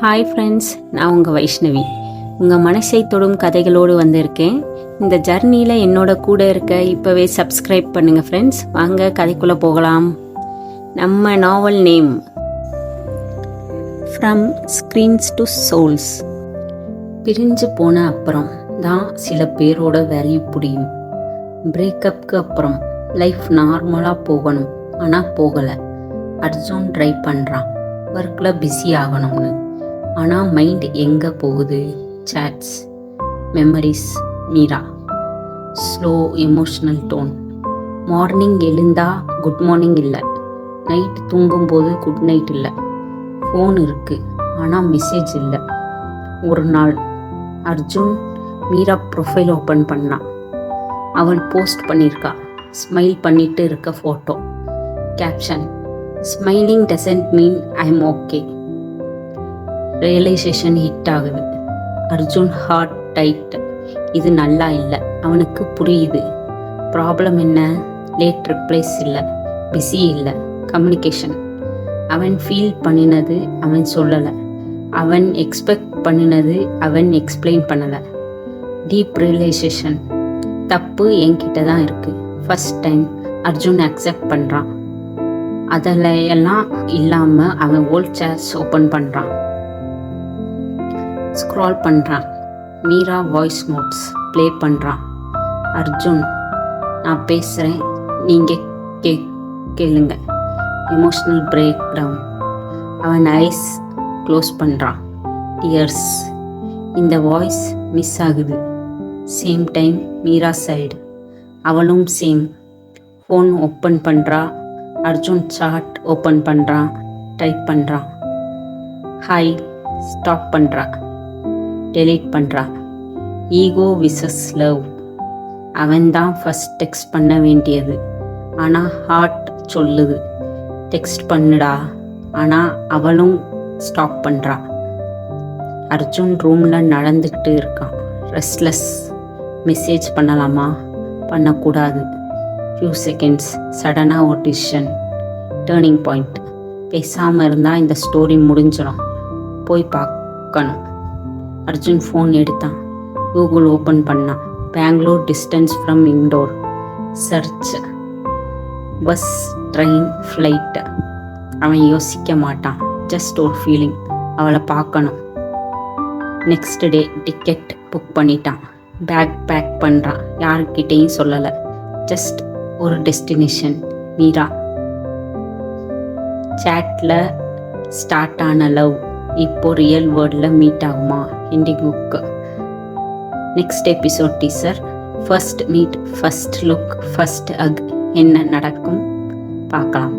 Hi friends, நான் உங்கள் வைஷ்ணவி. உங்கள் மனசை தொடும் கதைகளோடு வந்திருக்கேன். இந்த ஜர்னியில் என்னோட கூட இருக்க இப்போவே சப்ஸ்கிரைப் பண்ணுங்கள் ஃப்ரெண்ட்ஸ். வாங்க கதைக்குள்ளே போகலாம். நம்ம novel name from screens to souls. பிரிஞ்சு போன அப்புறம் தான் சில பேரோட வேல்யூ புரியும். பிரேக்கப்புக்கு அப்புறம் லைஃப் நார்மலாக போகணும், ஆனால் போகலை. அர்ஜுன் ட்ரை பண்ணுறான் ஒர்க்கில் பிஸி ஆகணும்னு. ஆனால் மைண்ட் எங்கே போகுது? Chats, memories, Meera. Slow emotional tone. Morning எழுந்தா குட் மார்னிங் இல்லை, நைட் தூங்கும்போது குட் நைட் இல்லை. ஃபோன் இருக்குது ஆனால் மெசேஜ் இல்லை. ஒரு நாள் அர்ஜுன் மீரா ப்ரொஃபைல் ஓப்பன் பண்ணான். அவள் போஸ்ட் பண்ணியிருக்கா, ஸ்மைல் பண்ணிட்டு இருக்க photo. Caption: smiling doesn't mean I am okay. Realisation hit ஆகுது. Arjun heart tight. இது நல்லா இல்லை. அவனுக்கு புரியுது. ப்ராப்ளம் என்ன? லேட் ரிப்ளைஸ் இல்லை, பிஸி இல்லை, கம்யூனிகேஷன். அவன் ஃபீல் பண்ணினது அவன் சொல்லலை, அவன் எக்ஸ்பெக்ட் பண்ணினது அவன் எக்ஸ்பிளைன் பண்ணலை. டீப் ரியலைசேஷன்: தப்பு என்கிட்ட தான் இருக்குது. ஃபஸ்ட் டைம் அர்ஜுன் அக்செப்ட் பண்ணுறான். அதில் எல்லாம் இல்லாமல் அவன் ஓல்ட் சேர்ஸ் ஓப்பன் பண்ணுறான். ஸ்க்ரால் பண்ணுறான். மீரா வாய்ஸ் நோட்ஸ் ப்ளே பண்ணுறான். அர்ஜுன்: நான் பேசுகிறேன், நீங்கள் கேளுங்க. Emotional break down. அவன் ஐஸ் க்ளோஸ் பண்ணுறான். டியர்ஸ். இந்த வாய்ஸ் மிஸ் ஆகுது. சேம் டைம் மீரா சைடு. அவளும் சேம். ஃபோன் ஓப்பன் பண்ணுறா. அர்ஜுன் சாட் ஓப்பன் பண்ணுறான், டைப் பண்ணுறான். ஹாய், ஸ்டாப் பண்ணுறா, டெலீட் பண்ணுறா. Ego versus love. அவன் தான் ஃபஸ்ட் டெக்ஸ்ட் பண்ண வேண்டியது, ஆனால் ஹார்ட் சொல்லுது டெக்ஸ்ட் பண்ணுடா. ஆனால் அவளும் ஸ்டாப் பண்ணுறா. அர்ஜுன் ரூமில் நடந்துக்கிட்டு இருக்கான், ரெஸ்ட்லெஸ். மெசேஜ் பண்ணலாமா, பண்ணக்கூடாது. Few seconds. சடனாக ஒரு டிசிஷன். Turning point. பேசாமல் இருந்தால் இந்த ஸ்டோரி முடிஞ்சிடும், போய் பார்க்கணும். அர்ஜுன் ஃபோன் எடுத்தான். கூகுள் ஓப்பன் பண்ணான். Bangalore distance from Indore. Search. Bus, train, flight. அவன் யோசிக்க மாட்டான். ஜஸ்ட் ஒரு ஃபீலிங், அவளை பார்க்கணும். நெக்ஸ்ட் டே டிக்கெட் புக் பண்ணிட்டான். பேக் பேக் பண்ணுறான். யார்கிட்டையும் சொல்லலை. ஜஸ்ட் ஒரு டெஸ்டினேஷன், மீரா. சேட்டில் ஸ்டார்ட் ஆன லவ் இப்போ ரியல் வேர்ல்டில் மீட் ஆகுமா? Ending book. Next episode teaser. First meet, first look, first hug. என்ன நடக்கும் பார்க்கலாம்.